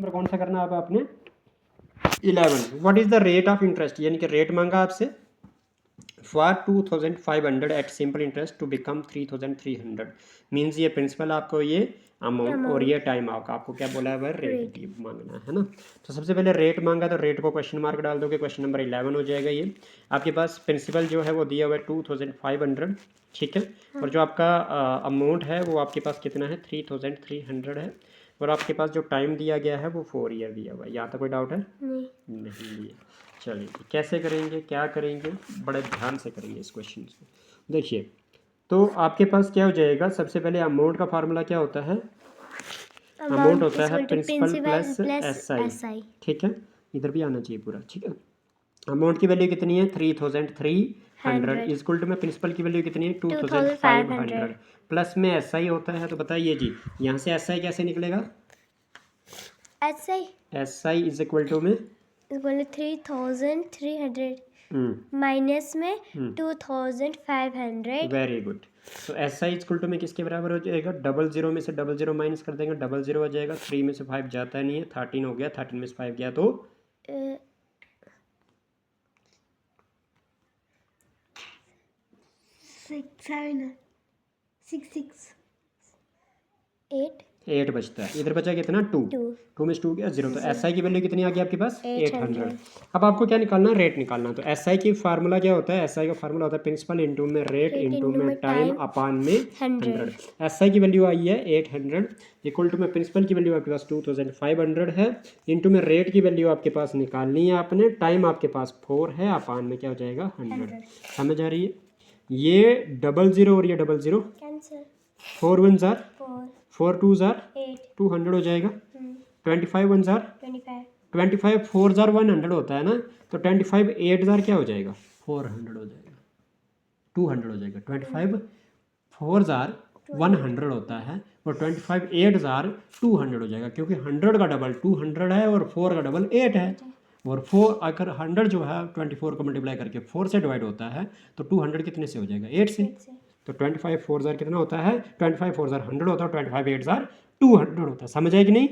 Number कौन सा करना है अब आपने 11। What is the rate of interest, यानी कि रेट मांगा आपसे for 2500 at simple interest to become 3300। Means ये प्रिंसिपल आपको ये अमाउंट और ये टाइम आपको क्या बोला है, वह रेट मांगना है ना। तो सबसे पहले रेट मांगा तो रेट को क्वेश्चन मार्क डाल दोगे, क्वेश्चन नंबर 11 हो जाएगा। ये आपके पास प्रिंसिपल जो है वो दिया हुआ है 2500, ठीक है। और जो आपका अमाउंट है वो आपके पास कितना है 3300 है। और आपके पास जो टाइम दिया गया है वो 4 ईयर दिया हुआ है। यहाँ तक कोई डाउट है? नहीं। चलिए कैसे करेंगे, क्या करेंगे, बड़े ध्यान से करेंगे इस क्वेश्चन को। देखिए तो आपके पास क्या हो जाएगा, सबसे पहले अमाउंट का फार्मूला क्या होता है, अमाउंट होता है प्रिंसिपल प्लस SI, ठीक है। इधर भी आना चाहिए पूरा, ठीक है। अमाउंट की वैल्यू कितनी है 3300, इक्वल टू में प्रिंसिपल की वैल्यू कितनी है 2500, प्लस में SI होता है। तो बताइए जी यहाँ से SI कैसे निकलेगा, SI इज इक्वल टू में 3300 माइनस में 2500। Very good. तो SI इक्वल टू में किसके बराबर हो जाएगा, 00 में से 00 माइनस कर देंगे, 00 हो जाएगा। 3 में से 5 जाता नहीं है, 13 हो गया, 13 में से 5 गया तो 8 बचता है। इधर बचा कितना 2 में से 2 गया 0। तो SI की वैल्यू कितनी आ गई आपके पास 800। अब आपको क्या निकालना है, रेट निकालना। तो SI की फार्मूला क्या होता है, SI का फार्मूला होता है प्रिंसिपल इंटू में रेट इंटू में टाइम अपान में 100। SI की वैल्यू आई है 800 इक्वल टू में प्रिंसिपल की वैल्यू आपके पास 2500 है, इंटू में रेट की वैल्यू आपके पास निकालनी है आपने, टाइम आपके पास 4 है, अपान में क्या हो जाएगा 100। समझ आ रही है? ये 00 और ये 00 4 1 जार 4 2 जार 200 हो जाएगा। 25 1 जार 25 4 जार 100 होता है ना। तो 25 8 जार क्या हो जाएगा 400 हो जाएगा, 200 हो जाएगा। 25 4 जार 100 होता है और 25 8 जार 200 हो जाएगा, क्योंकि 100 का डबल 200 है और 4 का डबल 8 है। और 4 अगर 100 जो है 24 को मल्टीप्लाई करके 4 से डिवाइड होता है तो 200 कितने से हो जाएगा 8 से। तो 25 4 जार कितना होता है, 25 4 जार 100 होता है, 25 8 जार 200 होता है। समझ आए कि नहीं?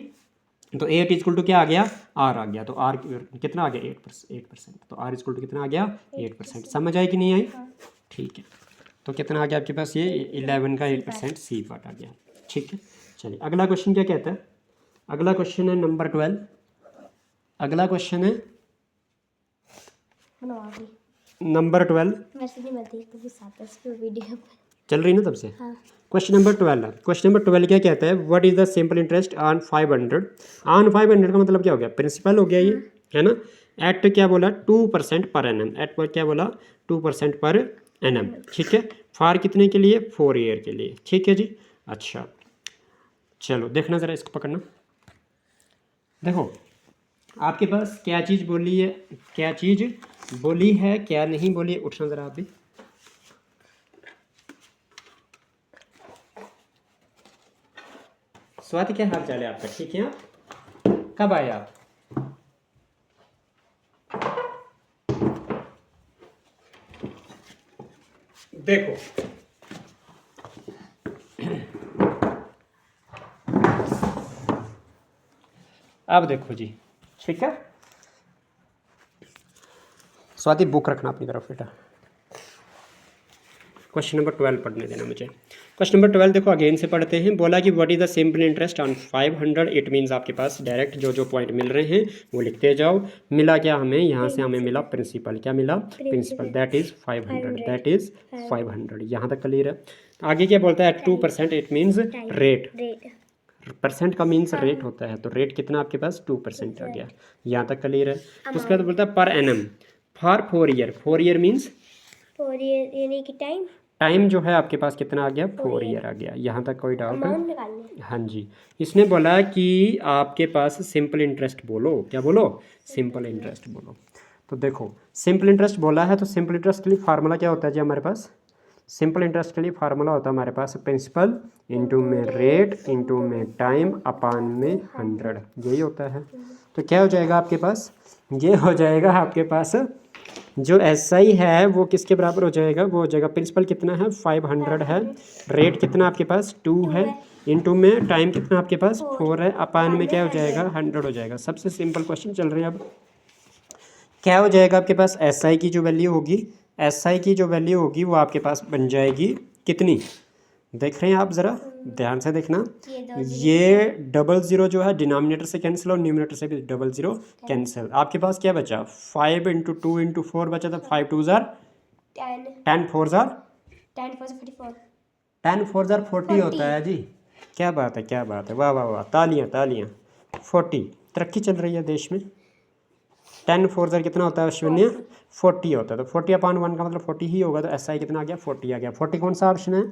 तो 8 इक्वल टू क्या आ गया, R आ गया। तो R कितना आ गया 8%। तो R इक्वल टू कितना आ गया 8%। समझ आई कि नहीं आई? ठीक है। तो कितना आ गया आपके पास ये 11 का 8% सी पार्ट आ गया, ठीक है। चलिए अगला क्वेश्चन क्या कहता है, अगला क्वेश्चन है नंबर 12। अगला क्वेश्चन है नंबर 12। चल रही ना तब से? क्वेश्चन नंबर 12 है। क्वेश्चन नंबर 12 क्या कहता है, what is the simple interest on 500। On 500 का मतलब क्या हो गया, प्रिंसिपल हो गया ये, है ना। एट क्या बोला 2% पर एनम, एट पर क्या बोला 2% पर एनम, ठीक है। फॉर कितने के लिए 4 ईयर के लिए, ठीक है जी। अच्छा चलो देखना ज़रा, इसको पकड़ना। देखो आपके पास क्या चीज़ बोली है, क्या चीज़ बोली है, क्या नहीं बोली, उठना ज़रा आप भी। स्वाति क्या हाल चाल है आपका, ठीक है आप? कब आए आप? देखो अब देखो जी, ठीक है। स्वाति बुक रखना अपनी तरफ बेटा। क्वेश्चन नंबर 12 पढ़ने देना मुझे। क्वेश्चन नंबर 12 देखो अगेन से पढ़ते हैं। बोला कि what is the simple interest on 500। It means आपके पास डायरेक्ट जो जो पॉइंट मिल रहे हैं वो लिखते जाओ। मिला क्या हमें, यहाँ से हमें मिला प्रिंसिपल, क्या मिला principal, that is 500, that is 500। यहाँ तक क्लियर है। आगे क्या बोलता है 2%, इट मीन्स रेट, परसेंट का मीन्स रेट होता है, तो रेट कितना आपके पास 2% आ गया। यहाँ तक क्लियर है। उसके बाद बोलता है per annum for 4 year. 4 year means 4 year यानी कि टाइम, टाइम जो है आपके पास कितना आ गया 4 ईयर आ गया। यहाँ तक कोई डाउट है? हाँ जी। इसने बोला कि आपके पास सिंपल इंटरेस्ट बोलो, क्या बोलो सिंपल इंटरेस्ट बोलो। तो देखो सिंपल इंटरेस्ट बोला है, तो सिंपल इंटरेस्ट के लिए फार्मूला क्या होता है जी हमारे पास, सिंपल इंटरेस्ट के लिए फार्मूला होता है हमारे पास प्रिंसिपल इंटू में रेट इंटू में टाइम अपान में 100, यही होता है। तो क्या हो जाएगा आपके पास, ये हो जाएगा आपके पास जो SI है वो किसके बराबर हो जाएगा, वो हो जाएगा प्रिंसिपल कितना है 500 है, रेट कितना आपके पास 2 है, इनटू में टाइम कितना आपके पास 4 4 है, अपान में क्या हो जाएगा 100 हो जाएगा। सबसे सिंपल क्वेश्चन चल रहे हैं अब। क्या हो जाएगा आपके पास, एस आई की जो वैल्यू होगी, एस आई की जो वैल्यू होगी वो आपके पास बन जाएगी कितनी, देख रहे हैं आप ज़रा ध्यान से देखना। ये डबल ज़ीरो जो है डिनोमिनेटर से कैंसिल और न्यूमिनेटर से भी डबल ज़ीरो कैंसिल। आपके पास क्या बचा, 5 इंटू 2 इंटू 4 बचा था, 5 2 ज़ार 10 10 4 ज़ार 10 4 44 10 4 ज़ार 40 होता है जी। क्या बात है, क्या बात है, वाह वाह वाह, तालियां तालियां। 40 तरक्की चल रही है देश में। 10 4 ज़ार कितना होता है शून्य, 40 होता है। तो 40 अपान 1 का मतलब 40 ही होगा। तो एस आई कितना आ गया, 40 आ गया। 40 कौन सा ऑप्शन है,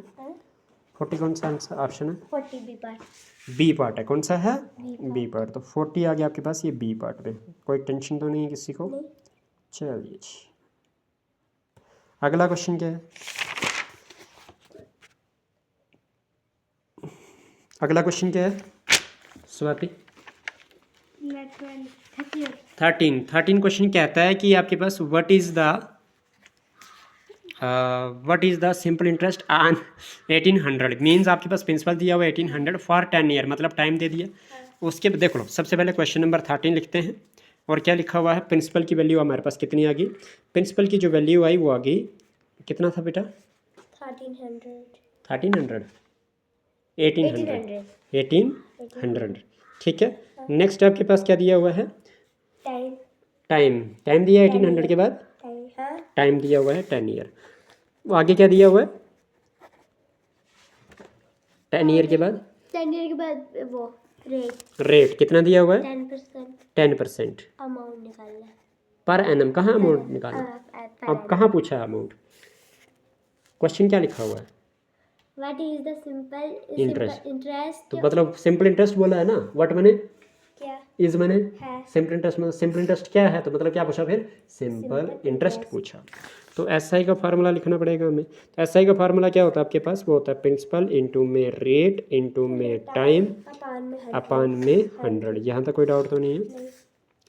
40 कौन सा आंसर ऑप्शन है, 40 बी पार्ट। बी पार्ट है। कौन सा है, B बी पार्ट। तो 40 आ गया आपके पास ये बी पार्ट में। कोई टेंशन तो नहीं है किसी को। नहीं। चलिए जी, अगला क्वेश्चन क्या है, अगला क्वेश्चन क्या है स्वाति। 13 क्वेश्चन कहता है कि आपके पास what is the simple interest on 1800 means आपके पास प्रिंसिपल दिया हुआ 1800 फॉर 10 ईयर, मतलब टाइम दे दिया। उसके देख लो, सबसे पहले क्वेश्चन नंबर 13 लिखते हैं और क्या लिखा हुआ है, प्रिंसिपल की वैल्यू हमारे पास कितनी आ गई। प्रिंसिपल की जो वैल्यू आई वो आ गई, कितना था बेटा, 1300 1800 ठीक है। नेक्स्ट आपके पास क्या दिया हुआ है, टाइम दिया है 1800 के बाद, टाइम दिया हुआ है 10 ईयर। वो आगे क्या दिया हुआ है, 10 ईयर के बाद, 10 ईयर के बाद वो रेट कितना दिया हुआ है, 10% 10% अमाउंट निकालना है। Per annum. कहाँ अमाउंट निकालना, अब कहाँ पूछा है अमाउंट, क्वेश्चन क्या लिखा हुआ है, what is the simple interest. Interest, तो मतलब सिंपल इंटरेस्ट बोला है ना, व्हाट मैंने क्या इज मैंने है, सिंपल इंटरेस्ट मतलब सिंपल इंटरेस्ट क्या है, तो मतलब क्या पूछा फिर, सिंपल इंटरेस्ट पूछा। तो एस आई का फार्मूला लिखना पड़ेगा हमें। तो एस आई का फार्मूला क्या होता है आपके पास, वो होता है प्रिंसिपल इंटू में रेट इंटू में टाइम अपान में 100। यहाँ तक कोई डाउट तो नहीं है।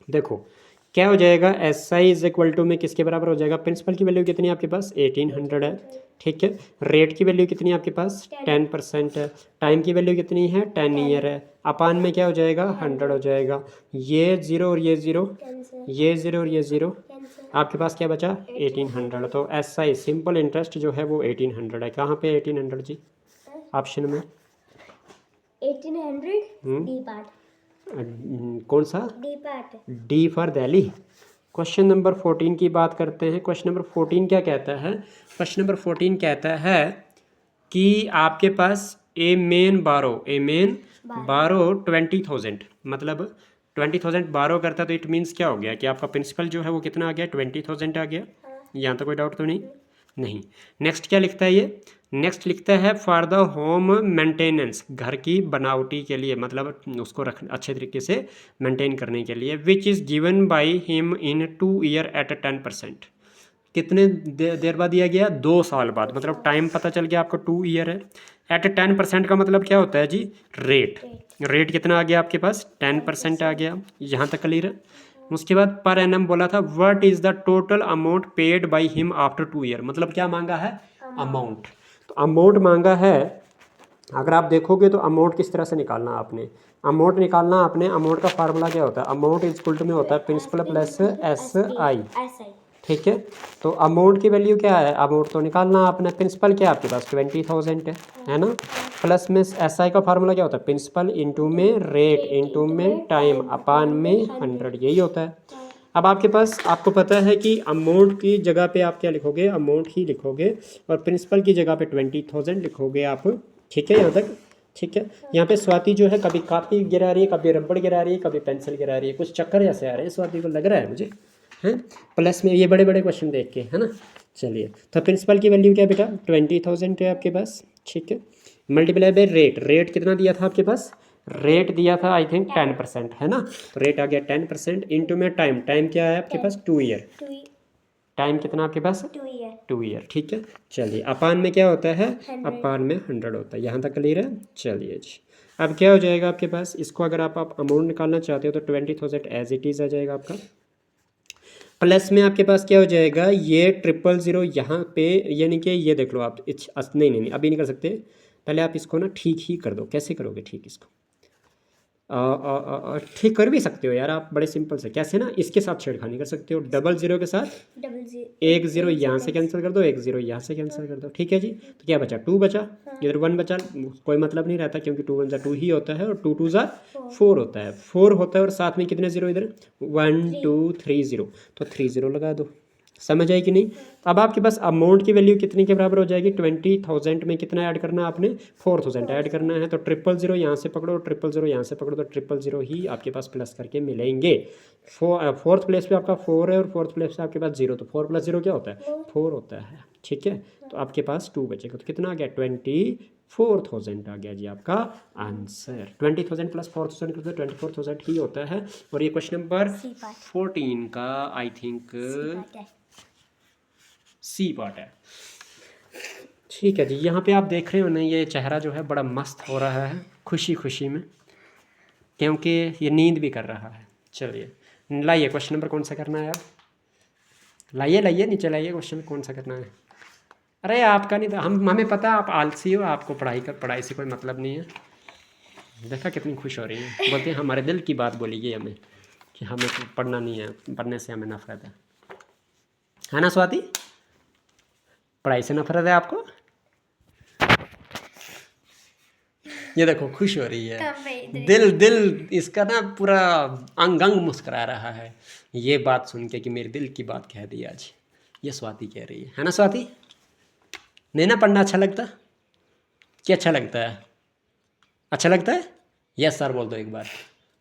देखो क्या हो जाएगा, S I is equal to में किसके बराबर हो जाएगा, प्रिंसिपल की वैल्यू कितनी है आपके पास 1800 है, ठीक है। रेट की वैल्यू कितनी है आपके पास 10% है, टाइम की वैल्यू कितनी है 10 ईयर है, अपान में क्या हो जाएगा 100 हो जाएगा। ये ज़ीरो और ये ज़ीरो, ये ज़ीरो और ये ज़ीरो, आपके पास क्या बचा 1800। तो एस आई सिंपल इंटरेस्ट जो है वो 1800 है। कहाँ पे 1800 जी, ऑप्शन में 1800 डी पार्ट, कौन सा, D part. D for Delhi. Question number 14 की बात करते हैं। क्वेश्चन नंबर 14 क्या कहता है, क्वेश्चन नंबर 14 कहता है कि आपके पास ए मेन बारो 20,000, मतलब 20,000 बारो करता है। तो इट मीन्स क्या हो गया कि आपका प्रिंसिपल जो है वो कितना आ गया 20,000 आ गया। यहाँ तो कोई डाउट तो नहीं। नेक्स्ट क्या लिखता है ये, नेक्स्ट लिखता है फॉर द होम मेंटेनेंस, घर की बनावटी के लिए, मतलब उसको रख अच्छे तरीके से मेंटेन करने के लिए, which is given by him in 2 year at 10%। कितने देर बाद दिया गया, 2 साल बाद, मतलब टाइम पता चल गया आपको 2 ईयर है। एट 10% का मतलब क्या होता है जी, रेट कितना आ गया आपके पास 10% आ गया। यहाँ तक क्लियर है। उसके बाद पर एनम बोला था, what is the total amount paid by him after 2 year, मतलब क्या मांगा है, अमाउंट। तो अमाउंट मांगा है, अगर आप देखोगे तो अमाउंट किस तरह से निकालना आपने, अमाउंट निकालना आपने, अमाउंट का फार्मूला क्या होता है, अमाउंट इज इक्वल टू में होता है प्रिंसिपल प्लस एस आई, ठीक है। तो अमाउंट की वैल्यू क्या है, अमाउंट तो निकालना आपने, प्रिंसिपल क्या है आपके पास 20,000 है ना। प्लस में एस आई का फार्मूला क्या होता है, प्रिंसिपल इंटू में रेट इंटू में टाइम अपान में 100, यही होता है। अब आपके पास, आपको पता है कि अमाउंट की जगह पे आप क्या लिखोगे, अमाउंट ही लिखोगे, और प्रिंसिपल की जगह पे 20,000 लिखोगे आप, ठीक है यहाँ तक, ठीक है। यहाँ पे स्वाति जो है कभी कापी गिरा रही है, कभी रबड़ गिरा रही है, कभी पेंसिल गिरा रही है, कुछ चक्कर ऐसे आ रहे हैं स्वाति को, लग रहा है मुझे, हैं प्लस में ये बड़े बड़े क्वेश्चन देख के, है ना। चलिए, तो प्रिंसिपल की वैल्यू क्या बेटा 20,000 है आपके पास, ठीक है। मल्टीप्लाई बाय रेट कितना दिया था आपके पास, रेट दिया था आई थिंक 10%, है ना। तो रेट आ गया 10% इंटू में टाइम क्या है आपके पास 2 ईयर, टाइम कितना आपके पास 2 ईयर, ठीक है। चलिए, अपान में क्या होता है, अपान में 100 होता है। यहाँ तक क्लियर है। चलिए जी, अब क्या हो जाएगा आपके पास, इसको अगर आप अमाउंट निकालना चाहते हो तो 20,000 एज इट इज़ आ जाएगा आपका। प्लस में आपके पास क्या हो जाएगा, ये 000 यहाँ पे, यानी कि ये देख लो आप, नहीं अभी नहीं कर सकते, पहले आप इसको ना ठीक ही कर दो। कैसे करोगे ठीक इसको? ठीक कर भी सकते हो यार आप, बड़े सिंपल से। कैसे ना, इसके साथ छेड़खानी कर सकते हो, डबल ज़ीरो के साथ एक ज़ीरो यहाँ से कैंसिल कर दो, एक ज़ीरो यहाँ से कैंसिल कर दो, ठीक है जी। तो क्या बचा? 2 बचा, इधर 1 बचा, कोई मतलब नहीं रहता क्योंकि 2 1 जा 2 ही होता है और 2 2 जा 4 होता है, 4 होता है और साथ में कितने ज़ीरो इधर? 1 2 3 ज़ीरो, तो 3 ज़ीरो लगा दो। समझ आई कि नहीं? अब आपके पास अमाउंट की वैल्यू कितनी के बराबर हो जाएगी? 20,000 में कितना ऐड करना है आपने? 4,000 ऐड करना है। तो 000 यहाँ से पकड़ो, 000 यहाँ से पकड़ो, तो 000 ही आपके पास प्लस करके मिलेंगे। फोर्थ प्लेस पे आपका 4 है और फोर्थ प्लेस पे आपके पास 0, तो 4 + 0 क्या होता है? 4 होता है, ठीक है। तो आपके पास 2 बचेगा, तो कितना आ गया? 24,000 आ गया जी आपका आंसर। 20,000 + 4,000 करते 24,000 ही होता है। और ये क्वेश्चन नंबर 14 का आई थिंक सी पार्ट है, ठीक है जी। यहाँ पे आप देख रहे हो ना, ये चेहरा जो है बड़ा मस्त हो रहा है खुशी खुशी में, क्योंकि ये नींद भी कर रहा है। चलिए लाइए, क्वेश्चन नंबर कौन सा करना है आप? लाइए लाइए, नीचे लाइए, क्वेश्चन कौन सा करना है? अरे आपका नहीं था, हमें पता है आप आलसी हो, आपको पढ़ाई से कोई मतलब नहीं है। देखा कितनी खुश हो रही है, बोलते हैं हमारे दिल की बात बोलिए हमें कि हमें पढ़ना नहीं है, पढ़ने से हमें नफरत है ना स्वाति? पढ़ाई से नफरत है आपको? ये देखो खुश हो रही है, दिल इसका ना पूरा अंग अंग मुस्कुरा रहा है ये बात सुन के कि मेरे दिल की बात कह दी आज। ये स्वाति कह रही है ना स्वाति? नहीं ना पढ़ना अच्छा लगता? क्या अच्छा लगता है? अच्छा लगता है? यस सर बोल दो एक बार,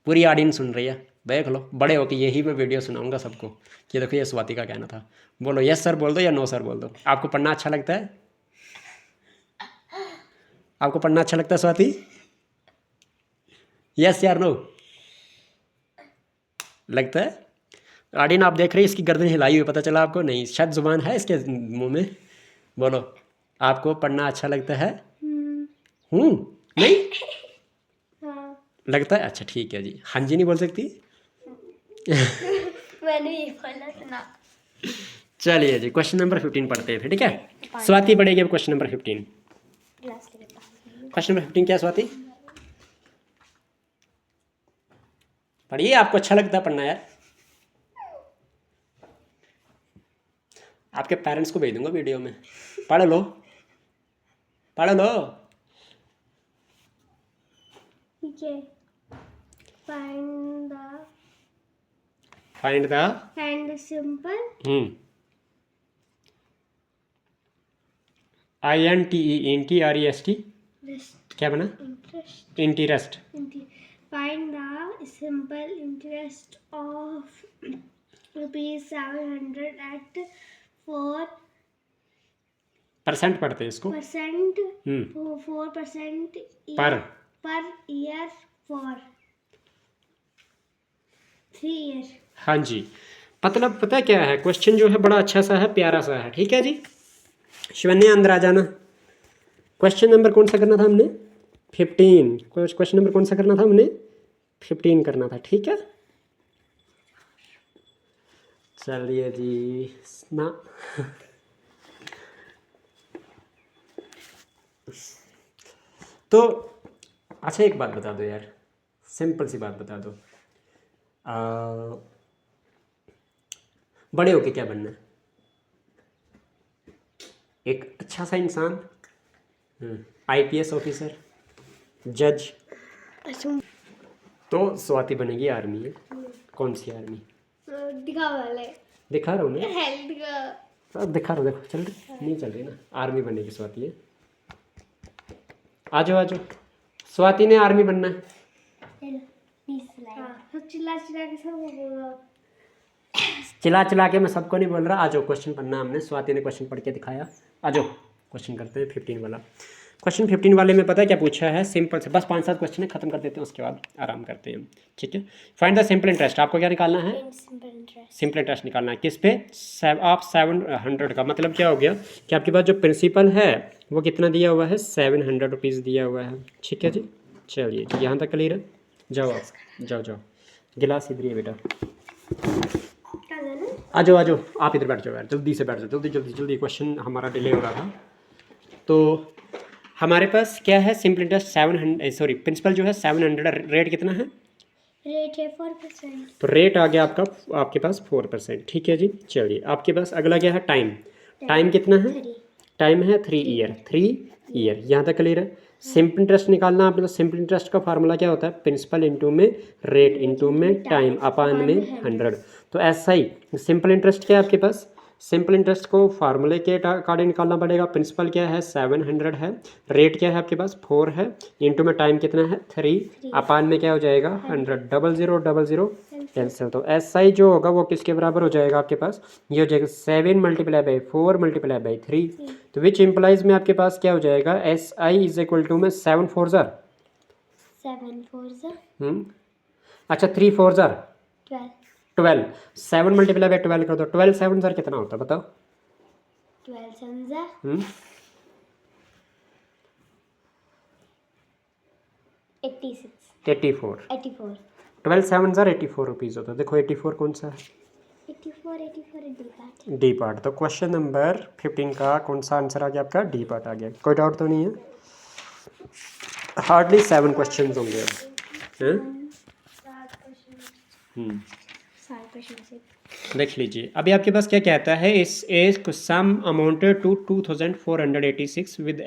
पूरी ऑडियंस सुन रही है। देख लो, बड़े होके यही मैं वीडियो सुनाऊंगा सबको कि देखो ये स्वाति का कहना था। बोलो यस सर बोल दो या नो सर बोल दो। आपको पढ़ना अच्छा लगता है? आपको पढ़ना अच्छा लगता है स्वाति? यस यार नो लगता है? ऑडियंस आप देख रहे हैं, इसकी गर्दन हिलाई हुई, पता चला आपको? नहीं, शायद जुबान है इसके मुंह में। बोलो, आपको पढ़ना अच्छा लगता है? नहीं लगता है? अच्छा ठीक है जी। हाँ जी नहीं बोल सकती? मैंने ये बोला था ना। चलिए जी, क्वेश्चन नंबर 15 पढ़ते हैं फिर, ठीक है। स्वाति पढ़ेगी अब क्वेश्चन नंबर 15। क्वेश्चन नंबर 15 क्या स्वाति? पढ़िए, आपको अच्छा लगता है पढ़ना यार। आपके पेरेंट्स को भेज दूंगा वीडियो में, पढ़ लो पढ़ लो। ठीक है। फाइंड द सिंपल INTEREST क्या बना? Interest. Find the simple interest of ₹700 at 4% पढ़ते हैं इसको। 4% पर ईयर फॉर 3 ईयर। हाँ जी, मतलब पता है क्या है, क्वेश्चन जो है बड़ा अच्छा सा है, प्यारा सा है, ठीक है जी। शिवन्या अंदर आ जाना। क्वेश्चन नंबर कौन सा करना था हमने? 15। क्वेश्चन नंबर कौन सा करना था हमने? 15 करना था, ठीक है। चलिए जी ना तो अच्छा एक बात बता दो यार, सिंपल सी बात बता दो, बड़े होके क्या बनना है? एक अच्छा सा इंसान, IPS ऑफिसर, जज। तो स्वाति बनेगी आर्मी में। कौन सी आर्मी? दिखा वाले दिखा रहा हूँ ना, हेल्थ का दिखा रहा हूँ, देखो चल रही नहीं चल रही ना, आर्मी बनेगी स्वाति है। आ जाओ स्वाति ने आर्मी बनना है। चिल्ला चिल्ला के मैं सबको नहीं बोल रहा, आ जाओ क्वेश्चन पढ़ना हमने, स्वाति ने क्वेश्चन पढ़ के दिखाया। आ जाओ क्वेश्चन करते हैं 15 वाला। क्वेश्चन 15 वाले में पता है क्या पूछा है? सिंपल से बस 5-7 क्वेश्चन है, खत्म कर देते हैं, उसके बाद आराम करते हैं, ठीक है। Find the simple interest. आपको क्या निकालना है? सिंपल इंटरेस्ट निकालना है। किस पे? आप 700 का मतलब क्या हो गया कि आपके पास जो प्रिंसिपल है वो कितना दिया हुआ है? 700 रुपीज़ दिया हुआ है, ठीक है जी। चलिए यहाँ तक क्लियर है। जाओ आप जाओ गिलास इधर ही बेटा। आ जाओ आप इधर बैठ जाओ यार, जल्दी से बैठ जाओ, जल्दी क्वेश्चन हमारा डिले हो रहा था। तो हमारे पास क्या है, सिंपल इंटरेस्ट 700, सॉरी प्रिंसिपल जो है 700, रेट कितना है, रेट है 4%। तो रेट आ गया आपका आपके पास 4%। ठीक है जी। चलिए आपके पास अगला क्या है, टाइम। टाइम कितना है, 3। टाइम है 3 ईयर, 3 ईयर, यहाँ तक क्लियर है। सिंपल इंटरेस्ट निकालना आपके पास, सिंपल इंटरेस्ट का फार्मूला क्या होता है, प्रिंसिपल इंटू में रेट इंटू में टाइम अपान में 100। तो ऐसा ही सिंपल इंटरेस्ट क्या है आपके पास, सिंपल इंटरेस्ट को फार्मूले के अकॉर्डिंग निकालना पड़ेगा। प्रिंसिपल क्या है 700 है, रेट क्या है आपके पास 4 है, इंटू में टाइम कितना है 3, अपान में क्या हो जाएगा 100, 0000 कैंसिल। तो एस आई जो होगा वो किसके बराबर हो जाएगा आपके पास, ये हो जाएगा 7 मल्टीप्लाई बाई 4 मल्टीप्लाई बाई 3। तो विच इम्प्लाइज में आपके पास क्या हो जाएगा, S I is equal to में 7 4 जार, 7 4 अच्छा 3 4 जार 12, 12, 7 मल्टीप्लाई बाई 12 कर दो, 12 7 जार कितना होता है बताओ। 12 7 हम्म 86 84, 84 12 7 जार 84 रुपीज़ होता है। देखो 84 कौन सा है, 84 डी पार्ट। D part. तो क्वेश्चन नंबर 15 का कौन सा आंसर आ गया आपका, डी पार्ट आ गया। कोई डाउट तो नहीं है, हार्डली 7 क्वेश्चन होंगे अब, हैं? 7 क्वेश्चन से देख लीजिए अभी आपके पास क्या कहता है, इस एज को sum amounted to 2486 with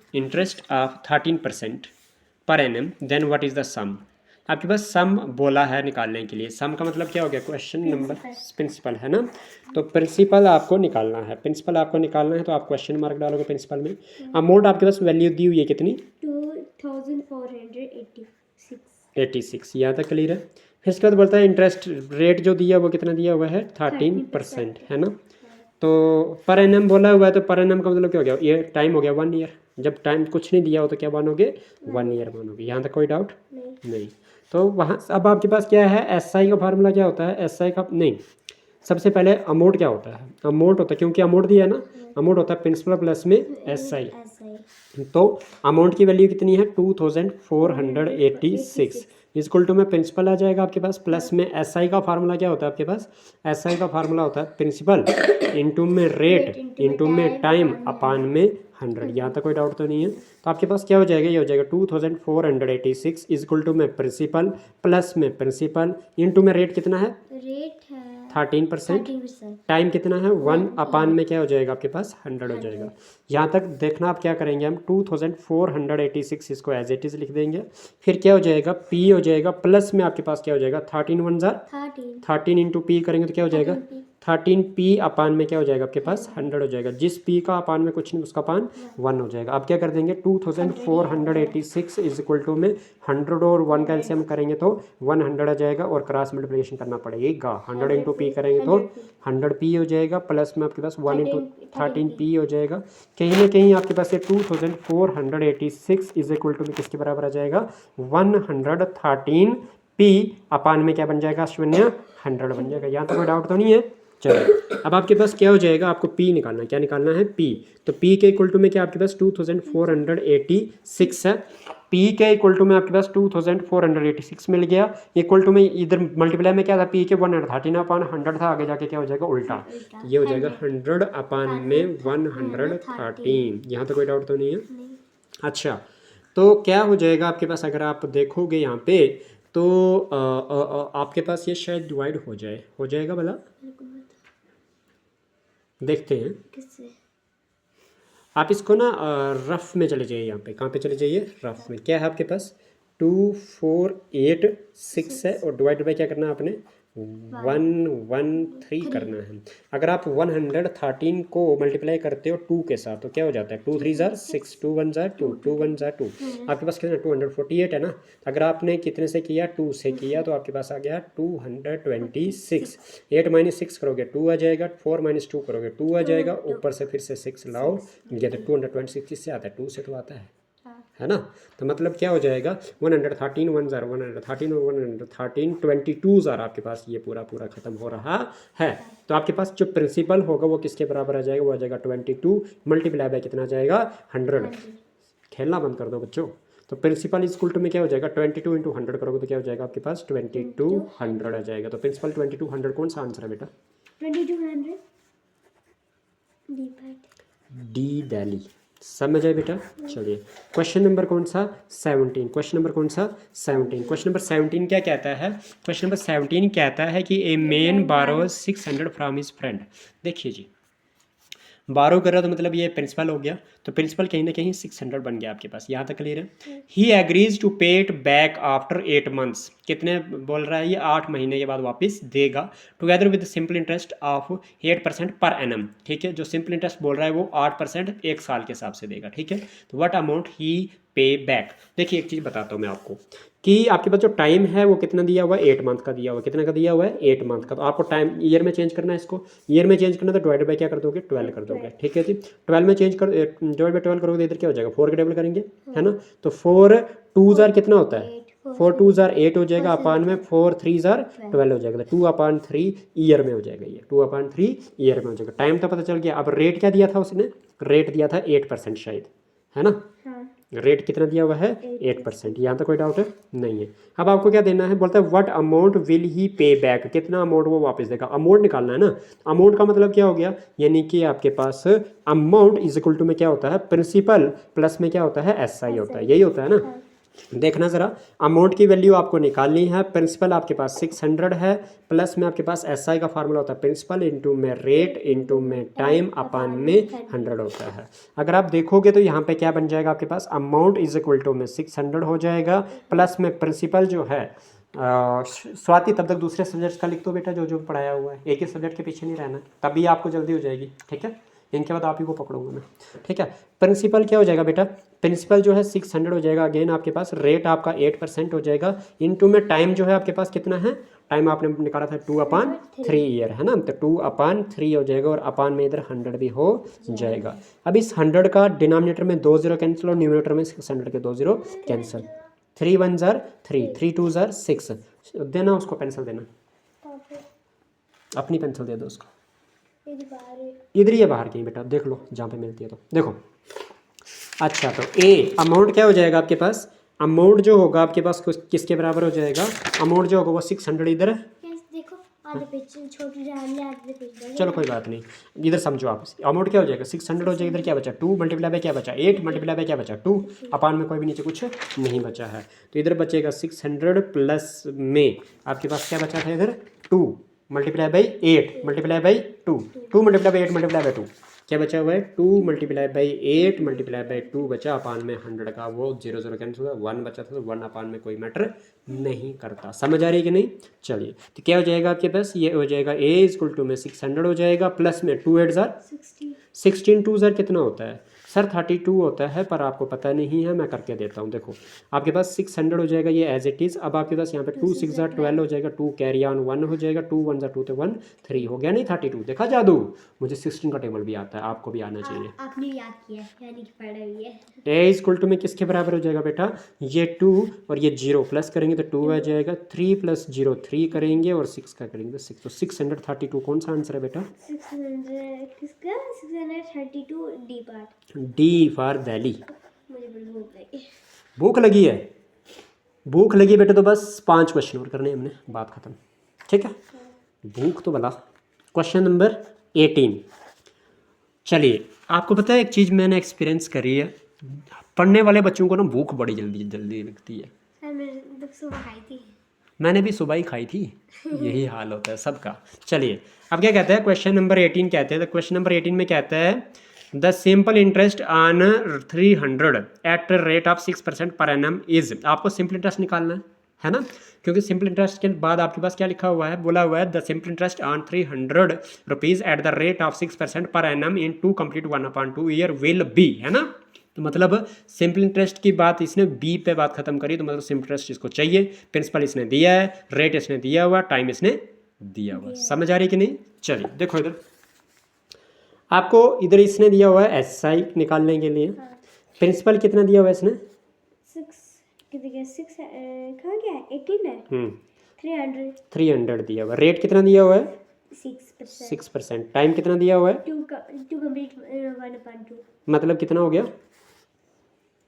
interest of 13% per annum, then what is the sum. आपके पास सम बोला है निकालने के लिए, सम का मतलब क्या हो गया, क्वेश्चन नंबर प्रिंसिपल है ना, तो प्रिंसिपल आपको निकालना है, प्रिंसिपल आपको निकालना है तो आप क्वेश्चन मार्क डालोगे प्रिंसिपल में। अमाउंट आपके पास वैल्यू दी हुई है कितनी, 2486। 86, यहाँ तक क्लियर है। फिर इसके बाद बोलता है इंटरेस्ट रेट जो दिया वो कितना दिया हुआ है 13%, है ना। तो पर एनम बोला हुआ है, तो पर एनम का मतलब क्या हो गया, ये टाइम हो गया 1 ईयर। जब टाइम कुछ नहीं दिया हो तो क्या मानोगे, 1 ईयर मानोगे। यहाँ तक कोई डाउट नहीं। तो वहाँ अब आपके पास क्या है, एस आई का फार्मूला क्या होता है, एस आई का नहीं, सबसे पहले अमाउंट क्या होता है, अमाउंट होता है, क्योंकि अमाउंट दिया है ना, अमाउंट होता है प्रिंसिपल प्लस में एस आई। तो अमाउंट की वैल्यू कितनी है 2486 इक्वल टू में प्रिंसिपल आ जाएगा आपके पास, प्लस में एस आई का फार्मूला क्या होता है आपके पास, एस आई का फार्मूला होता है प्रिंसिपल इंटू में रेट इंटू में टाइम अपान में 100। यहाँ तक कोई डाउट तो नहीं है। तो आपके पास क्या हो जाएगा, ये हो जाएगा 2486 इक्वल टू में प्रिंसिपल प्लस में प्रिंसिपल इंटू में रेट कितना है, रेट है 13%, टाइम कितना है 1 अपान में क्या हो जाएगा आपके पास 100 हो जाएगा। यहाँ तक देखना आप क्या करेंगे, हम 2486 इसको एज इट इज़ लिख देंगे। फिर क्या हो जाएगा, पी हो जाएगा प्लस में आपके पास क्या हो जाएगा 13 1 जार 13 इंटू पी करेंगे तो क्या हो जाएगा 13 पी अपान में क्या हो जाएगा आपके पास 100 हो जाएगा। जिस पी का अपान में कुछ नहीं उसका अपान 1 हो जाएगा। अब क्या कर देंगे 2486 इज इक्वल टू में 100 और 1 का एलसीएम करेंगे तो 100 आ जाएगा और क्रॉस मल्टीप्लिकेशन करना पड़ेगा। 100 इंटू पी करेंगे तो 100 पी हो जाएगा प्लस में आपके पास 1 इंटू 13 पी हो जाएगा। कहीं ना कहीं आपके पास ये 2486 इज इक्वल टू में किसके बराबर आ जाएगा 113 पी अपान में क्या बन जाएगा शून्य 100 बन जाएगा। यहाँ तो कोई डाउट तो नहीं है। चलो अब आपके पास क्या हो जाएगा, आपको P निकालना है। क्या निकालना है P, तो P के इक्वल टू में क्या आपके पास 2486 है। P के इक्वल टू में आपके पास 2486 मिल गया। इक्वल टू में इधर मल्टीप्लाई में क्या था P के 113 अपान 100 था, आगे जाके क्या हो जाएगा उल्टा, ये हो जाएगा 100 अपान में 113। यहाँ तो कोई डाउट तो नहीं है। अच्छा तो क्या हो जाएगा आपके पास, अगर आप देखोगे यहाँ पे तो आपके पास ये शायद डिवाइड हो जाएगा भला, देखते हैं। आप इसको ना रफ में चले जाइए, यहाँ पे कहाँ पे चले जाइए, रफ में। क्या है आपके पास 2486 है और डिवाइड बाय क्या करना है आपने 113 करना है। अगर आप 113 को मल्टीप्लाई करते हो 2 के साथ तो क्या हो जाता है 2 3 जार 6 2 1 जार 2 2 1 जार 2, आपके पास कितना 248 है ना। अगर आपने कितने से किया 2 से किया तो आपके पास आ गया 226। 8 माइनस 6 करोगे 2 आ जाएगा, 4 माइनस 2 करोगे 2 आ जाएगा, ऊपर से फिर से 6 लाओ, ये तो 226 किससे आता है 2 से तो आता है ना। तो मतलब क्या हो जाएगा 113 1 जार 113 और 113 22 जार आपके पास ये पूरा खत्म हो रहा है। तो आपके पास जो प्रिंसिपल होगा वो किसके बराबर आ जाएगा, वो आ जाएगा 22 मल्टीप्लाई बाय कितना आ जाएगा 100। खेलना बंद कर दो बच्चों। तो प्रिंसिपल इज इक्वल टू में क्या हो जाएगा 22 इंटू 100 करोगे तो क्या हो जाएगा आपके पास 2200 आ जाएगा। तो प्रिंसिपल 2200 कौन सा आंसर है बेटा 2200 डी दिल्ली। समझ आए बेटा। चलिए क्वेश्चन नंबर कौन सा 17, क्वेश्चन नंबर कौन सा 17, क्वेश्चन नंबर 17 क्या कहता है, क्वेश्चन नंबर 17 कहता है कि a man borrows 600 from his friend. देखिए जी, बारो कर रहा तो मतलब ये प्रिंसिपल हो गया, तो प्रिंसिपल कहीं ना कहीं 600 बन गया आपके पास, यहाँ तक क्लियर है। ही एग्रीज टू पे इट बैक आफ्टर 8 मंथ्स, कितने बोल रहा है ये, 8 महीने के बाद वापस देगा, together with simple interest of 8% per annum. ठीक है, जो सिंपल इंटरेस्ट बोल रहा है वो 8% एक साल के हिसाब से देगा। ठीक है, तो व्हाट अमाउंट ही पे बैक। देखिए एक चीज़ बताता हूँ मैं आपको कि आपके पास जो टाइम है वो कितना दिया हुआ है, 8 मंथ का दिया हुआ है। कितना का दिया हुआ है, 8 मंथ का। तो आपको टाइम ईयर में चेंज करना है, इसको ईयर में चेंज करना तो डिवाइड बाय क्या कर दोगे, 12 कर दोगे। ठीक है जी, 12 में चेंज कर, डिवाइड बाय 12 करोगे तो इधर क्या हो जाएगा, 4 के डबल करेंगे, है ना। तो 4 2 जार कितना होता है, 4 2 जार 8 हो जाएगा, अपान में 4 3 जार 12 हो जाएगा, तो 2/3 ईयर में हो जाएगा, ये 2/3 ईयर में हो जाएगा। टाइम तो पता चल गया। अब रेट क्या दिया था उसने, रेट दिया था 8% शायद, है ना। रेट कितना दिया हुआ है, 8%। यहाँ तक कोई डाउट है नहीं है। अब आपको क्या देना है, बोलता है व्हाट अमाउंट विल ही पे बैक, कितना अमाउंट वो वापस देगा। अमाउंट निकालना है ना। अमाउंट का मतलब क्या हो गया, यानी कि आपके पास अमाउंट इज इक्वल टू में क्या होता है, प्रिंसिपल प्लस में क्या होता है, SI होता है, यही होता है ना। देखना ज़रा, अमाउंट की वैल्यू आपको निकालनी है। प्रिंसिपल आपके पास 600 है, प्लस में आपके पास SI का फार्मूला होता है प्रिंसिपल इंटू में रेट इंटू में टाइम अपान में 100 होता है। अगर आप देखोगे तो यहाँ पे क्या बन जाएगा आपके पास, अमाउंट इज इक्वल टू में 600 हो जाएगा, प्लस में प्रिंसिपल जो है स्वाति तब तक दूसरे सब्जेक्ट का लिख दो बेटा, जो जो पढ़ाया हुआ है, एक ही सब्जेक्ट के पीछे नहीं रहना, तभी आपको जल्दी हो जाएगी। ठीक है, इनके बाद आप ही को पकड़ूंगा मैं। ठीक है, प्रिंसिपल क्या हो जाएगा बेटा, प्रिंसिपल जो है 600 हो जाएगा, अगेन आपके पास रेट आपका 8% हो जाएगा, इनटू में टाइम जो है आपके पास कितना है, टाइम आपने निकाला था 2/3 ईयर, है ना। तो 2/3 हो जाएगा और अपान में इधर 100 भी हो जाएगा। अब इस 100 का डिनोमिनेटर में 2 0 कैंसिल और न्यूमिनेटर में 600 के 2 0 कैंसिल, 3 1 जार 3, 3 2 जार 6 देना, उसको पेंसिल देना, अपनी पेंसिल दे दो उसको, इधर ही है बाहर की बेटा, देख लो जहाँ पे मिलती है तो देखो। अच्छा, तो ए अमाउंट क्या हो जाएगा आपके पास, अमाउंट जो होगा आपके पास किसके बराबर हो जाएगा, अमाउंट जो होगा वो 600 इधर है, देखो आधे पेज छोटी आधे पेज, चलो कोई बात नहीं, इधर समझो आप, अमाउंट क्या हो जाएगा 600 हो जाएगा, इधर क्या बचा 2 मल्टीप्लाई बाय क्या बचा 8 मल्टीप्लाई बाय क्या बचा 2, अपान में कोई भी नीचे कुछ नहीं बचा है, तो इधर बचेगा 600 प्लस में आपके पास क्या बचा था इधर 2 multiply by 8 multiply by 2, 2 multiply by 8 multiply by 2, क्या बचा हुआ है 2 मल्टीप्लाई बाई 8 मल्टीप्लाई बाई 2 बचा, अपान में 100 का वो 0 0 कैंसिल हुआ, 1 बचा था तो 1 अपान में कोई मैटर नहीं करता। समझ आ रही है कि नहीं। चलिए तो क्या हो जाएगा आपके पास, ये हो जाएगा a इक्वल टू में 600 हो जाएगा, प्लस में 2 8 जार 16, 2 जार कितना होता है सर 32 होता है, पर आपको पता नहीं है, मैं करके देता हूँ। देखो आपके पास 600 हो जाएगा ये एज इट इज़। अब आपके पास यहाँ पे 2 6 जार 12 हो जाएगा, 2 कैरी ऑन 1 हो जाएगा, 2 1 जार 2 तो 1 3 हो गया, नहीं 32। देखा जादू, मुझे 16 का टेबल भी आता है, आपको भी आना चाहिए। आपने याद किया यानी कि पढ़ा हुई है। ए इक्वल टू में किसके बराबर हो जाएगा बेटा, ये 2 और ये 0 प्लस करेंगे तो 2 आ जाएगा, 3 + 0 3 करेंगे और 6 का करेंगे तो 6, तो 632 कौन सा आंसर है बेटा, 632 D part, D for Delhi. मुझे बड़ी भूख लगी। भूख लगी है, भूख लगी बेटा, तो बस 5 क्वेश्चन और करने हैं हमने, बात खत्म। ठीक है, भूख तो भला। Question number 18। चलिए आपको पता है एक चीज़ मैंने एक्सपीरियंस करी है, पढ़ने वाले बच्चों को ना भूख बड़ी जल्दी जल्दी लगती है। सर मैंने सुबह खाई थी, मैंने भी सुबह ही खाई थी, यही हाल होता है सबका। चलिए अब क्या कहता है, क्वेश्चन नंबर 18 कहते हैं, तो क्वेश्चन नंबर 18 में कहता है the simple interest on 300 at rate of 6% per annum is, आपको सिंपल इंटरेस्ट निकालना है ना, क्योंकि सिंपल इंटरेस्ट के बाद आपके पास क्या लिखा हुआ है, बोला हुआ है the simple interest on 300 rupees at the rate of 6% per annum in 2 complete 1/2 year will B, है ना। तो मतलब सिंपल इंटरेस्ट की बात इसने बी पे बात खत्म करी, तो मतलब सिंपल इंटरेस्ट इसको चाहिए, प्रिंसिपल इसने दिया है, रेट इसने दिया हुआ, टाइम इसने दिया हुआ। समझ आ रही कि नहीं। चलिए देखो इधर आपको, इधर इसने दिया हुआ है SI निकालने के लिए, प्रिंसिपल कितना दिया हुआ है इसने 6 कहाँ गया 18 है, 300 दिया हुआ, रेट कितना दिया हुआ है 6%, 6%, टाइम कितना दिया हुआ है 2 कंप्लीट 1/2, मतलब कितना हो गया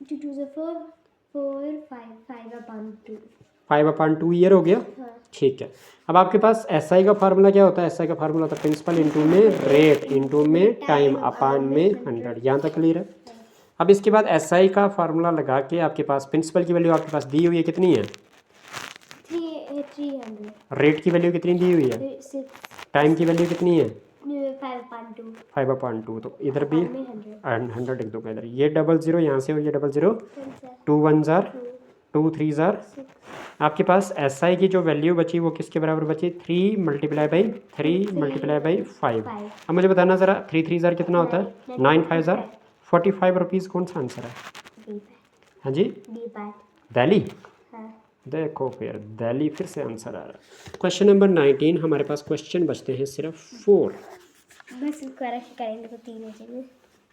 2 2 से 4 4 5/2, 5/2 ईयर हो गया। हाँ। ठीक है, अब आपके पास SI का फार्मूला क्या होता है, SI का फार्मूला होता है प्रिंसिपल इंटू में रेट इंटू में टाइम अपान में 100, यहाँ तक क्लियर है। अब इसके बाद SI का फार्मूला लगा के आपके पास प्रिंसिपल की वैल्यू आपके पास दी हुई है, कितनी है? 300 रेट की वैल्यू कितनी दी हुई है? 6 टाइम की वैल्यू कितनी है? 5.2 5/2। तो इधर भी 100 100 लिख दूंगा इधर, ये 00 यहाँ से और ये 00, 2 1 जार 2 3 जार। आपके पास SI की जो वैल्यू बची वो किसके बराबर बची? 3 × 3 × 5। अब मुझे बताना ज़रा 3 3 जार कितना होता है? 9 5 जार 45 रुपीज़। कौन सा आंसर है? हाँ जी, दिल्ली। देखो फिर दिल्ली फिर से आंसर आ रहा है। क्वेश्चन नंबर 19 हमारे पास क्वेश्चन बचते हैं सिर्फ 4। बस करेक्ट करेंगे तो 3 चाहिए।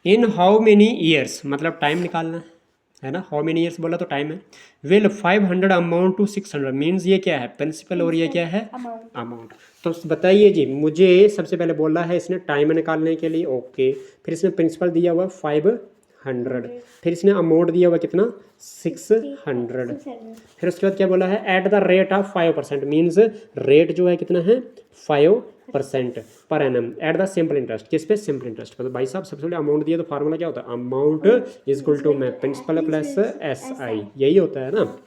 इन हाउ मेनी ईयर्स, मतलब टाइम निकालना है ना। हाउ मेनी ईयर्स बोला तो टाइम है। विल 500 अमाउंट टू 600 मीन्स ये क्या है? प्रिंसिपल और ये क्या है? अमाउंट। तो बताइए जी, मुझे सबसे पहले बोला है इसने टाइम निकालने के लिए, ओके। फिर इसने प्रिंसिपल दिया हुआ 500, फिर इसने अमाउंट दिया हुआ कितना? 600। फिर उसके बाद क्या बोला है? At the rate of 5%, means rate जो है कितना है? 5% per annum at the simple interest. किस पे? सिंपल इंटरेस्ट पर। तो भाई साहब सबसे पहले अमाउंट दिया तो फार्मूला क्या होता है? अमाउंट इज इक्वल टू में प्रिंसिपल प्लस SI, यही होता है ना। तो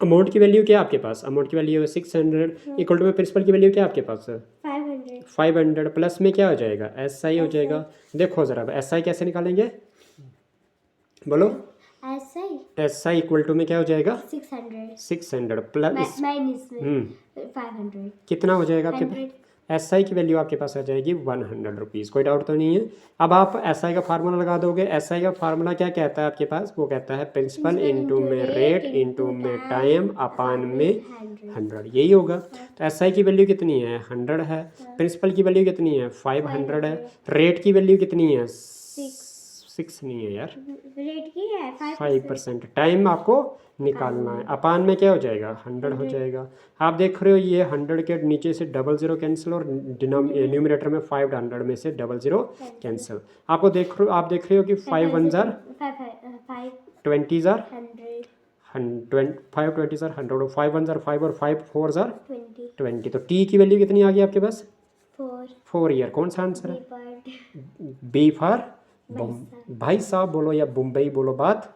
अमाउंट की वैल्यू क्या है आपके पास? अमाउंट की वैल्यू है 600 इक्वल टू में प्रिंसिपल की वैल्यू क्या है आपके पास? 500 प्लस में क्या हो जाएगा? SI हो जाएगा। देखो जरा SI कैसे निकालेंगे, बोलो। SI इक्वल टू में क्या हो जाएगा? 600 प्लस माइनस 500 कितना हो जाएगा आपके पास? SI की वैल्यू आपके पास आ जाएगी 100 रुपीज़। कोई डाउट तो नहीं है। अब आप SI का फार्मूला लगा दोगे। SI का फार्मूला क्या कहता है आपके पास? वो कहता है प्रिंसिपल इंटू में रेट इंटू में टाइम अपान में 100, यही होगा। तो SI की वैल्यू कितनी है? 100 है। प्रिंसिपल की वैल्यू कितनी है? 500 है। रेट की वैल्यू कितनी है? 6 नहीं है यार, रेट की है 5%। टाइम आपको निकालना है। अपान में क्या हो जाएगा? 100 हो जाएगा। आप देख रहे हो ये 100 के नीचे से 00 कैंसिल और न्यूमरेटर में 500 में से 00 कैंसिल। आप देख रहे हो कि 5 1 जार 20 जार 5 20 जार 100 और 5 1 जार 5 और 5 4 जार 20। तो टी की वैल्यू कितनी आ गई आपके पास? 4 ईयर। कौन सा आंसर है? बी फॉर भाई साहब बोलो या मुंबई बोलो, बात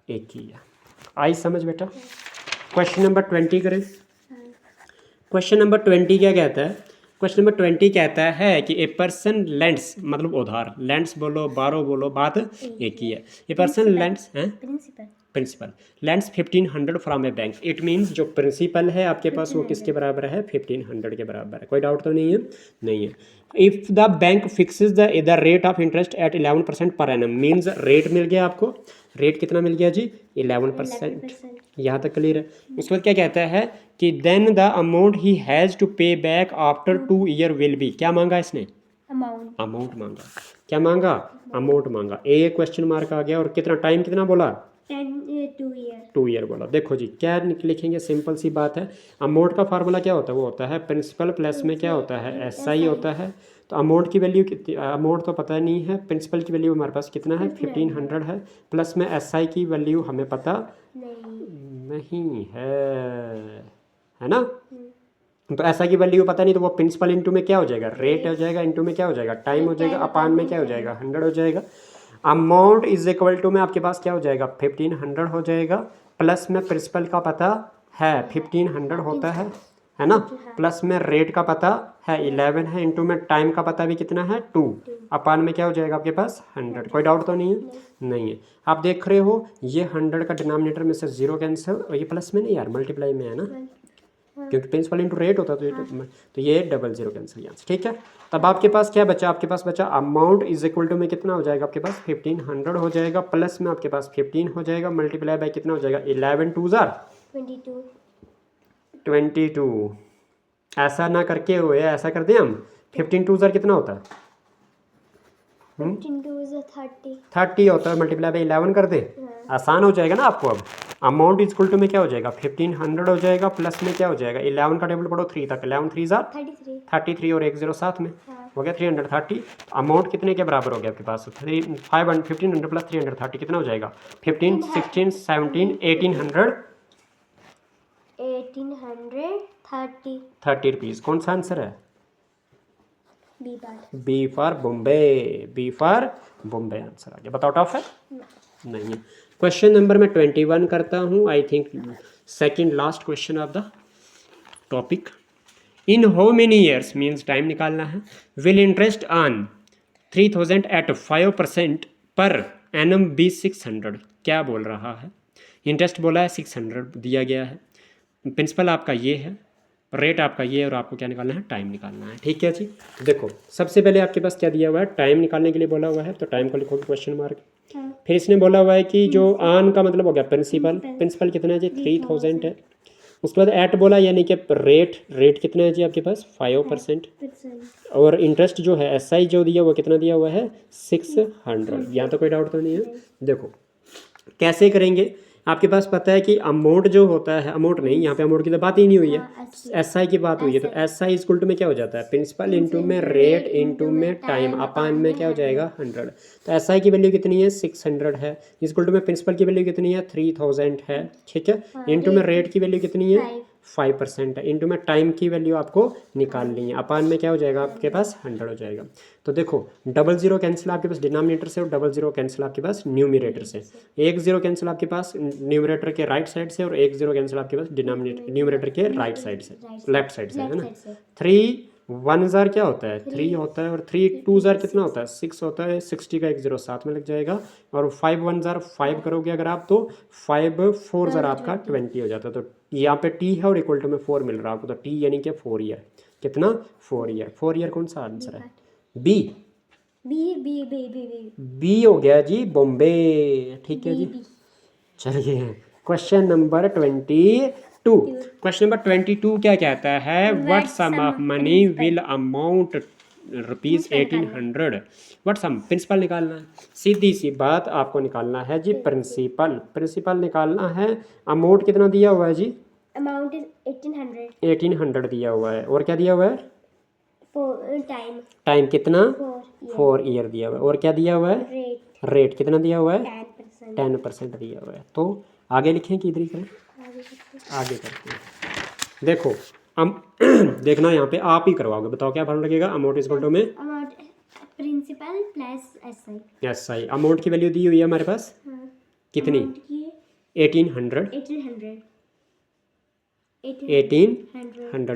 एक ही है। आई समझ बेटा। क्वेश्चन नंबर 20 करें। क्वेश्चन नंबर 20 क्या कहता है? क्वेश्चन नंबर 20 कहता है कि ए पर्सन लेंड्स, मतलब उधार, लेंड्स बोलो बारो बोलो, बात एक ही है। ए पर्सन लेंड्स है principal lends 1500 from a bank. It means जो प्रिंसिपल है आपके पास वो किसके बराबर है? 1500 के बराबर है। कोई डाउट तो नहीं है? नहीं है। If the bank fixes the rate of interest eight 11% per annum, means rate मिल गया आपको। रेट कितना मिल गया जी? 11%। यहाँ तक क्लियर है। उसके बाद क्या कहता है कि then the amount he has to pay back after 2 year will be. क्या मांगा इसने? अमाउंट मांगा। क्या मांगा? अमाउंट मांगा। ए क्वेश्चन मार्क आ गया। और कितना टाइम कितना बोला? 2 ईयर बोला। देखो जी क्या लिखेंगे, सिंपल सी बात है। अमाउंट का फार्मूला क्या होता है? वो होता है प्रिंसिपल प्लस में क्या होता है? SI होता है। तो अमाउंट की वैल्यू कितनी? अमाउंट तो पता नहीं है। प्रिंसिपल की वैल्यू हमारे पास कितना है? 1500 है। प्लस में SI की वैल्यू हमें पता नहीं है ना। तो SI की वैल्यू पता नहीं, तो वो प्रिंसिपल इंटू में क्या हो जाएगा? रेट हो जाएगा। इंटू में क्या हो जाएगा? टाइम हो जाएगा। अपान में क्या हो जाएगा? 100 हो जाएगा। अमाउंट इज इक्वल टू में आपके पास क्या हो जाएगा? 1500 हो जाएगा। प्लस में प्रिंसिपल का पता है 1500 होता है ना। प्लस में रेट का पता है 11 है। इंटू में टाइम का पता भी कितना है? 2। अपान में क्या हो जाएगा आपके पास? 100। कोई डाउट तो नहीं है? नहीं है। आप देख रहे हो ये 100 का डिनोमिनेटर में से 0 कैंसिल, और ये प्लस में नहीं यार, मल्टीप्लाई में है ना, क्योंकि प्रिंसिपल इंटू रेट होता है। तो ये 00 कैंसिल यहाँ से। ठीक है। तब आपके पास क्या बचा? आपके पास बचा अमाउंट इज इक्वल टू में कितना हो जाएगा आपके पास? 1500 हो जाएगा। प्लस में आपके पास 15 हो जाएगा। मल्टीप्लाई बाय कितना हो जाएगा? 11 2 जार 22। ऐसा ना करके हुए, ऐसा कर दें हम। 15 2 जार कितना होता है? 30 होता है। मल्टीप्लाई बाय 11 कर दे। आसान हो जाएगा ना आपको। अब अमाउंट इज इक्वल टू में क्या हो जाएगा? 1500 हो जाएगा। प्लस में क्या हो जाएगा? 11 का टेबल पढ़ो 3 तक। 11 3 जार 33 और 1 0 साथ में हो गया 330। अमाउंट कितने के बराबर हो गया आपके पास? 1500 प्लस 330 कितना हो जाएगा? 15 16 17 1830 रुपीज़। कौन सा आंसर है? B for Bombay. B for Bombay answer आ गया। बताओ टफ है? नहीं है। क्वेश्चन नंबर मैं 21 करता हूँ, I think second last question of the topic. In how many years means time निकालना है, will interest on 3000 eight 5% per annum B 600। क्या बोल रहा है? इंटरेस्ट बोला है 600 दिया गया है, प्रिंसिपल आपका ये है, रेट आपका ये है, और आपको क्या निकालना है? टाइम निकालना है। ठीक है जी। देखो सबसे पहले आपके पास क्या दिया हुआ है? टाइम निकालने के लिए बोला हुआ है, तो टाइम को लिखोगे क्वेश्चन मार्क। फिर इसने बोला हुआ है कि जो ऑन का मतलब हो गया प्रिंसिपल, प्रिंसिपल कितना है जी? 3000 है। उसके बाद एट बोला यानी कि रेट कितना है जी आपके पास? 5%। और इंटरेस्ट जो है एस आई जो दिया हुआ कितना दिया हुआ है? 600। यहाँ तो कोई डाउट तो नहीं है। देखो कैसे करेंगे, आपके पास पता है कि अमाउंट जो होता है, अमाउंट नहीं, यहाँ पे अमाउंट की तो बात ही नहीं हुई है, एस आई की बात हुई है, तो एस आई इक्वल टू में क्या हो जाता है? प्रिंसिपल इंटू में रेट इंटू में टाइम अपान में क्या हो जाएगा? 100। तो एस आई की वैल्यू कितनी है? 600 है। इक्वल टू में प्रिंसिपल की वैल्यू कितनी है? 3000 है। ठीक है। इंटू में रेट की वैल्यू कितनी है? 5% है। इंटू में टाइम की वैल्यू आपको निकालनी है, अपान में क्या हो जाएगा आपके पास? 100 हो जाएगा। तो देखो 00 कैंसिल आपके पास डिनोमिनेटर से, और 00 कैंसिल आपके पास न्यूमरेटर से। 10 कैंसिल आपके पास न्यूमरेटर के राइट साइड से, और 10 कैंसिल आपके पास न्यूमरेटर के राइट साइड से, लेफ्ट साइड से, है ना। 3 1 जार क्या होता है? 3 होता है, और 3 2 जार कितना होता है? 6 होता है। 60 का 1 0 साथ में लग जाएगा, और 5 1 जार 5 करोगे अगर आप, तो 5 4 जार आपका 20 हो जाता है। तो यहाँ पे टी है और इक्वल टू में 4 मिल रहा है आपको, तो टी यानी कि 4 ईयर। कितना? 4 ईयर। 4 ईयर कौन सा आंसर है? बी। बी हो गया जी, बॉम्बे। ठीक है जी। चलिए क्वेश्चन नंबर 22। क्वेश्चन नंबर 22 क्या कहता है? What sum of money will amount rupees 1800। What sum, principal निकालना है। सीधी सी बात, आपको निकालना है जी प्रिंसिपल। प्रिंसिपल निकालना है। अमाउंट कितना दिया हुआ है जी? Amount is 1800। 1800 दिया हुआ है, और क्या दिया हुआ है? टाइम कितना? 4 ईयर दिया हुआ है, और क्या दिया हुआ है? रेट कितना दिया हुआ है? 10% दिया हुआ है। तो आगे लिखें कि इधर ही करें? आगे करते हैं। देखो हम देखना यहाँ पे आप ही करवाओगे, बताओ क्या फॉर्मूला लगेगा? अमाउंट इज इक्वल टू में principal plus SI. SI. Amount की वैल्यू दी हुई है हमारे पास कितनी? 1800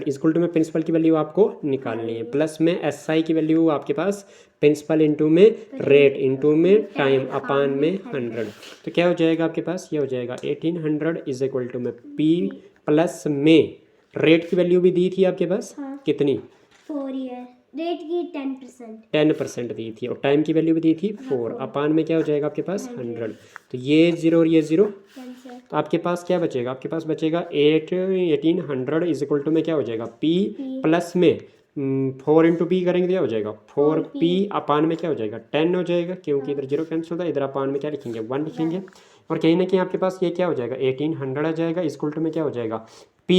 इक्वल टू में प्रिंसिपल की वैल्यू आपको निकालनी है, प्लस में एसआई की वैल्यू आपके पास प्रिंसिपल इंटू में रेट इंटू में टाइम अपान में 100। तो क्या हो जाएगा आपके पास? ये हो जाएगा 1800 इज इक्वल टू में पी प्लस में रेट की वैल्यू भी दी थी आपके पास कितनी? 4 ईयर। रेट की 10% दी थी, और टाइम की वैल्यू भी दी थी 4। अपान में क्या हो जाएगा आपके पास? 100। तो ये 0 और ये 0, तो आपके पास क्या बचेगा? आपके पास बचेगा 1800 इज इक्वल टू में क्या हो जाएगा? पी प्लस में 4 इंटू पी करेंगे तो क्या हो जाएगा? 4p अपान में क्या हो जाएगा? 10 हो जाएगा, क्योंकि इधर 0 कैंसिल होता है, इधर अपान में क्या लिखेंगे? 1 लिखेंगे। और कहीं ना कहीं आपके पास ये क्या हो जाएगा? 1800 आ जाएगा, इक्वल टू में क्या हो जाएगा? p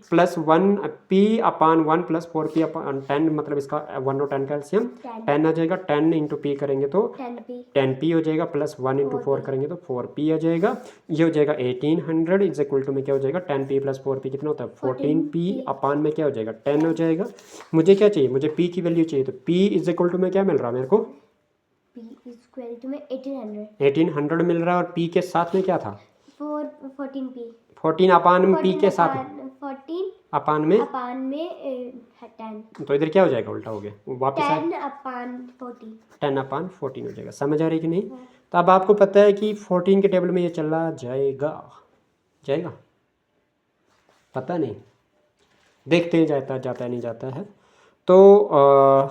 प्लस 1 p अपान 1 प्लस 4p अपान 10, मतलब इसका 1 और 10 का एलसीएम 10 आ जाएगा। 10 इंटू पी करेंगे तो 10p हो जाएगा, प्लस 1 इंटू 4 करेंगे तो 4p आ जाएगा। ये हो जाएगा 1800 इज इक्वल टू में क्या हो जाएगा? 10p प्लस 4p कितना होता है? 14p अपान में क्या हो जाएगा? 10 हो जाएगा। मुझे क्या चाहिए? मुझे p की वैल्यू चाहिए, तो p इज इक्वल टू में क्या मिल रहा है मेरे को? p इज इक्वल टू में 1800 मिल रहा है, और p के साथ में क्या था? 14p। 14 अपान में p के साथ 14 अपान में 10। तो इधर क्या हो जाएगा? उल्टा हो गया, वापस 10 अपान 40। 10 अपान 14 हो जाएगा। समझ आ रही कि नहीं? तो अब आपको पता है कि 14 के टेबल में ये चला जाएगा पता नहीं, देखते हैं जाता है नहीं जाता है। तो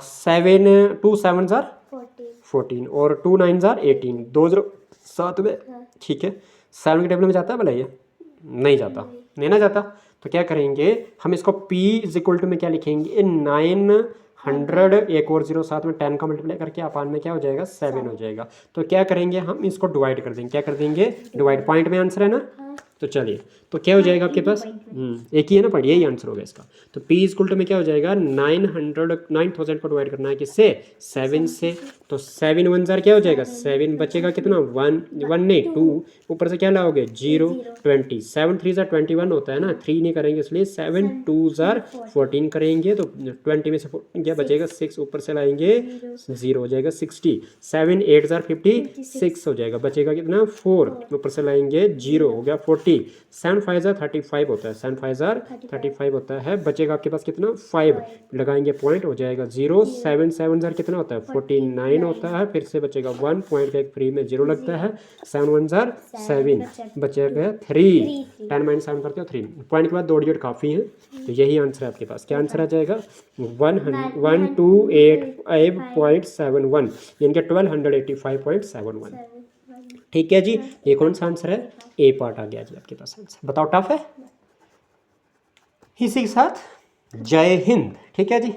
7 2 7 जार 14 और 2 9 जार 18, 2 0 7 में। ठीक है, 7 के टेबल में जाता है भला? ये नहीं जाता, नहीं ना जाता। तो क्या करेंगे हम? इसको p इज इक्वल टू में क्या लिखेंगे? 900, एक और 0 साथ में 10 का मल्टीप्लाई करके अपान में क्या हो जाएगा? 7 हो जाएगा। तो क्या करेंगे हम? इसको डिवाइड कर देंगे। क्या कर देंगे? डिवाइड। पॉइंट में आंसर है ना? तो चलिए तो क्या हो जाएगा आपके पास एक ही है ना पॉइंट, यही आंसर होगा इसका। तो P इक्वल टू में क्या हो जाएगा 9000 को डिवाइड करना है किससे 7 से, तो 7 1 जार क्या हो जाएगा 7, बचेगा कितना 1 नहीं 2, ऊपर से क्या लाओगे 0 20, 7 3 जार 21 होता है ना, 3 नहीं करेंगे इसलिए 7 2 जार 14 करेंगे, तो 20 में से 14 क्या बचेगा 6, ऊपर से लाएंगे 0 हो जाएगा 60, 7 8 जार 56 हो जाएगा, बचेगा कितना 4, ऊपर से लाएंगे 0 हो गया 40, 7 5 जार 35 होता है, 7 5 जार 35 होता है, बचेगा आपके पास कितना 5, लगाएंगे पॉइंट हो जाएगा 0, 7 7 जार कितना होता है 49 होता है, फिर से बचेगा 1 पॉइंट का एक फ्री में 0 लगता है, 7 1 जार 7 बचेगा 3, 10 माइनस 7 करते हो 3, पॉइंट के बाद 2 डिजिट काफ़ी है, तो यही आंसर है आपके पास। क्या आंसर आ जाएगा 1285.71 यानी कि 1285.71। ठीक है जी, ये कौन सा आंसर है, ए पार्ट आ गया जी आपके पास आंसर। बताओ टफ है, इसी के साथ जय हिंद। ठीक है जी,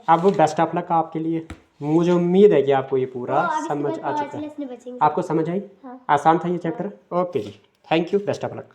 अब बेस्ट ऑफ लक आपके लिए, मुझे उम्मीद है कि आपको ये पूरा समझ आ चुका है। आपको समझ आई, आसान था ये चैप्टर। ओके जी, thank you, best of luck.